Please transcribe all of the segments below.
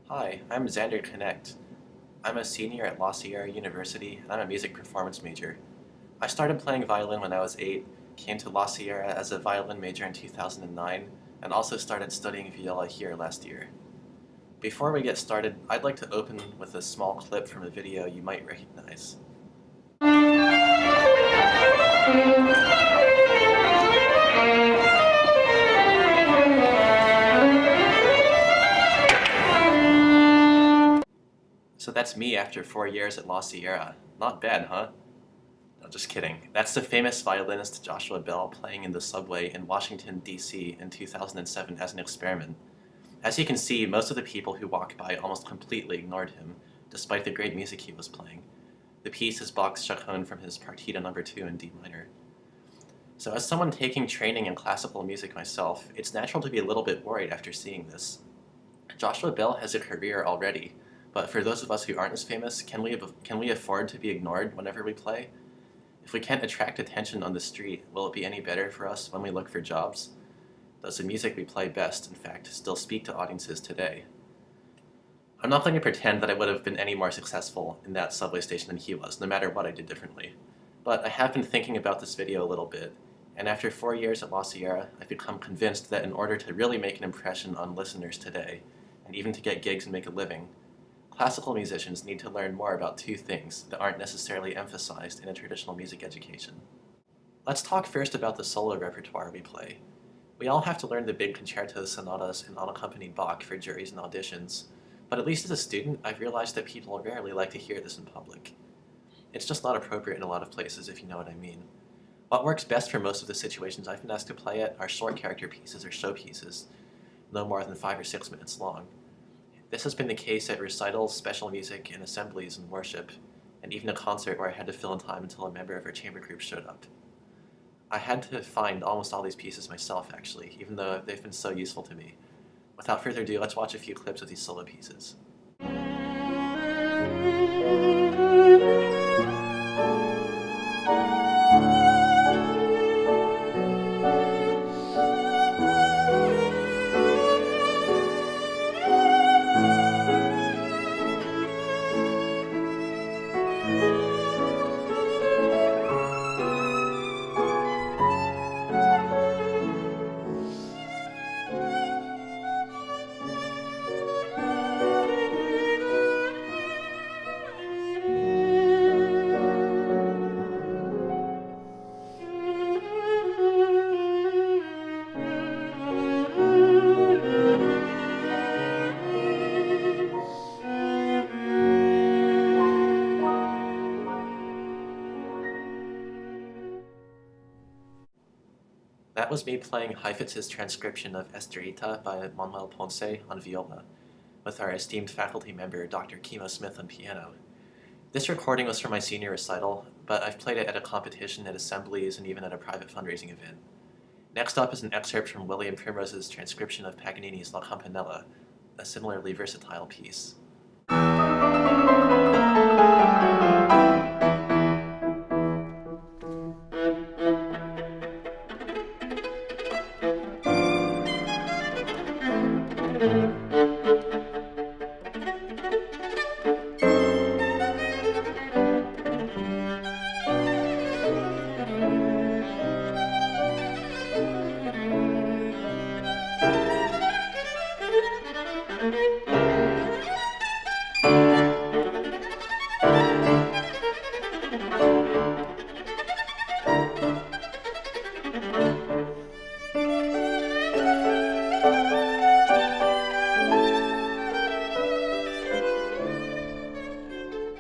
Hi, I'm Xander Knecht. I'm a senior at La Sierra University, and I'm a music performance major. I started playing violin when I was 8, came to La Sierra as a violin major in 2009, and also started studying viola here last year. Before we get started, I'd like to open with a small clip from a video you might recognize. So that's me after 4 years at La Sierra. Not bad, huh? No, just kidding. That's the famous violinist Joshua Bell playing in the subway in Washington, D.C. in 2007 as an experiment. As you can see, most of the people who walked by almost completely ignored him, despite the great music he was playing. The piece is Bach's Chaconne from his Partita No. 2 in D minor. So as someone taking training in classical music myself, it's natural to be a little bit worried after seeing this. Joshua Bell has a career already, but for those of us who aren't as famous, can we afford to be ignored whenever we play? If we can't attract attention on the street, will it be any better for us when we look for jobs? Does the music we play best, in fact, still speak to audiences today? I'm not going to pretend that I would have been any more successful in that subway station than he was, no matter what I did differently. But I have been thinking about this video a little bit, and after 4 years at La Sierra, I've become convinced that in order to really make an impression on listeners today, and even to get gigs and make a living, classical musicians need to learn more about two things that aren't necessarily emphasized in a traditional music education. Let's talk first about the solo repertoire we play. We all have to learn the big concertos, sonatas, and unaccompanied Bach for juries and auditions, but at least as a student, I've realized that people rarely like to hear this in public. It's just not appropriate in a lot of places, if you know what I mean. What works best for most of the situations I've been asked to play at are short character pieces or showpieces, no more than 5 or 6 minutes long. This has been the case at recitals, special music, and assemblies and worship, and even a concert where I had to fill in time until a member of our chamber group showed up. I had to find almost all these pieces myself, actually, even though they've been so useful to me. Without further ado, let's watch a few clips of these solo pieces. That was me playing Heifetz's transcription of Esterita by Manuel Ponce on viola, with our esteemed faculty member Dr. Kimo Smith on piano. This recording was from my senior recital, but I've played it at a competition, at assemblies, and even at a private fundraising event. Next up is an excerpt from William Primrose's transcription of Paganini's La Campanella, a similarly versatile piece.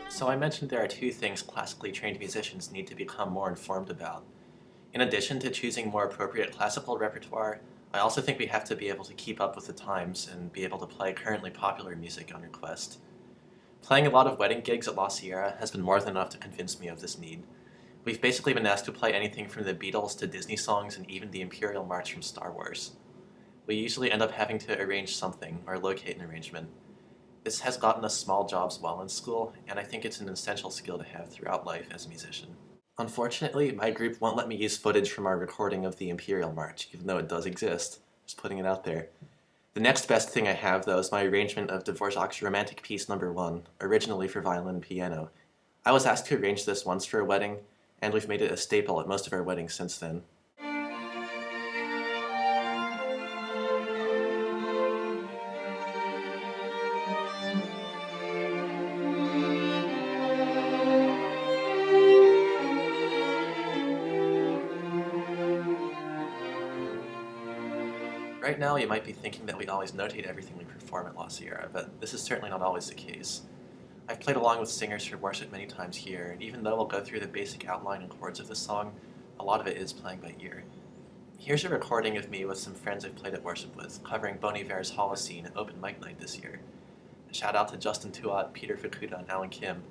So I mentioned there are two things classically trained musicians need to become more informed about. In addition to choosing more appropriate classical repertoire, I also think we have to be able to keep up with the times and be able to play currently popular music on request. Playing a lot of wedding gigs at La Sierra has been more than enough to convince me of this need. We've basically been asked to play anything from the Beatles to Disney songs and even the Imperial March from Star Wars. We usually end up having to arrange something or locate an arrangement. This has gotten us small jobs while in school, and I think it's an essential skill to have throughout life as a musician. Unfortunately, my group won't let me use footage from our recording of the Imperial March, even though it does exist. Just putting it out there. The next best thing I have, though, is my arrangement of Dvorak's Romantic Piece No. 1, originally for violin and piano. I was asked to arrange this once for a wedding, and we've made it a staple at most of our weddings since then. Right now, you might be thinking that we always notate everything we perform at La Sierra, but this is certainly not always the case. I've played along with singers for worship many times here, and even though we'll go through the basic outline and chords of the song, a lot of it is playing by ear. Here's a recording of me with some friends I've played at worship with, covering Bon Iver's Holocene at Open Mic Night this year. A shout out to Justin Tuat, Peter Fukuda, and Alan Kim.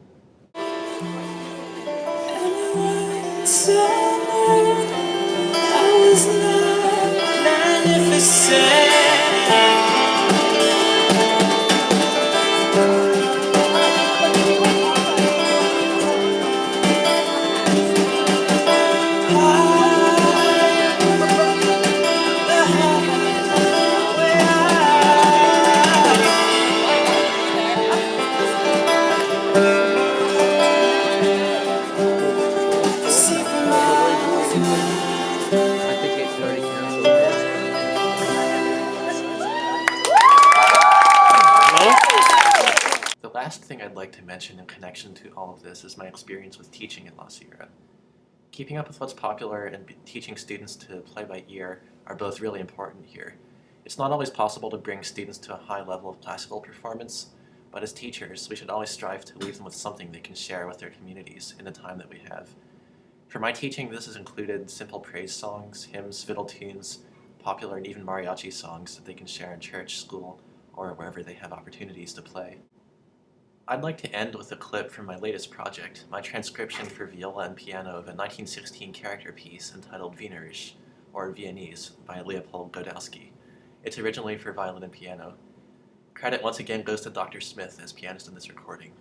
The last thing I'd like to mention in connection to all of this is my experience with teaching at La Sierra. Keeping up with what's popular and teaching students to play by ear are both really important here. It's not always possible to bring students to a high level of classical performance, but as teachers, we should always strive to leave them with something they can share with their communities in the time that we have. For my teaching, this has included simple praise songs, hymns, fiddle tunes, popular and even mariachi songs that they can share in church, school, or wherever they have opportunities to play. I'd like to end with a clip from my latest project, my transcription for viola and piano of a 1916 character piece entitled Wienerisch, or Viennese, by Leopold Godowsky. It's originally for violin and piano. Credit once again goes to Dr. Smith as pianist in this recording.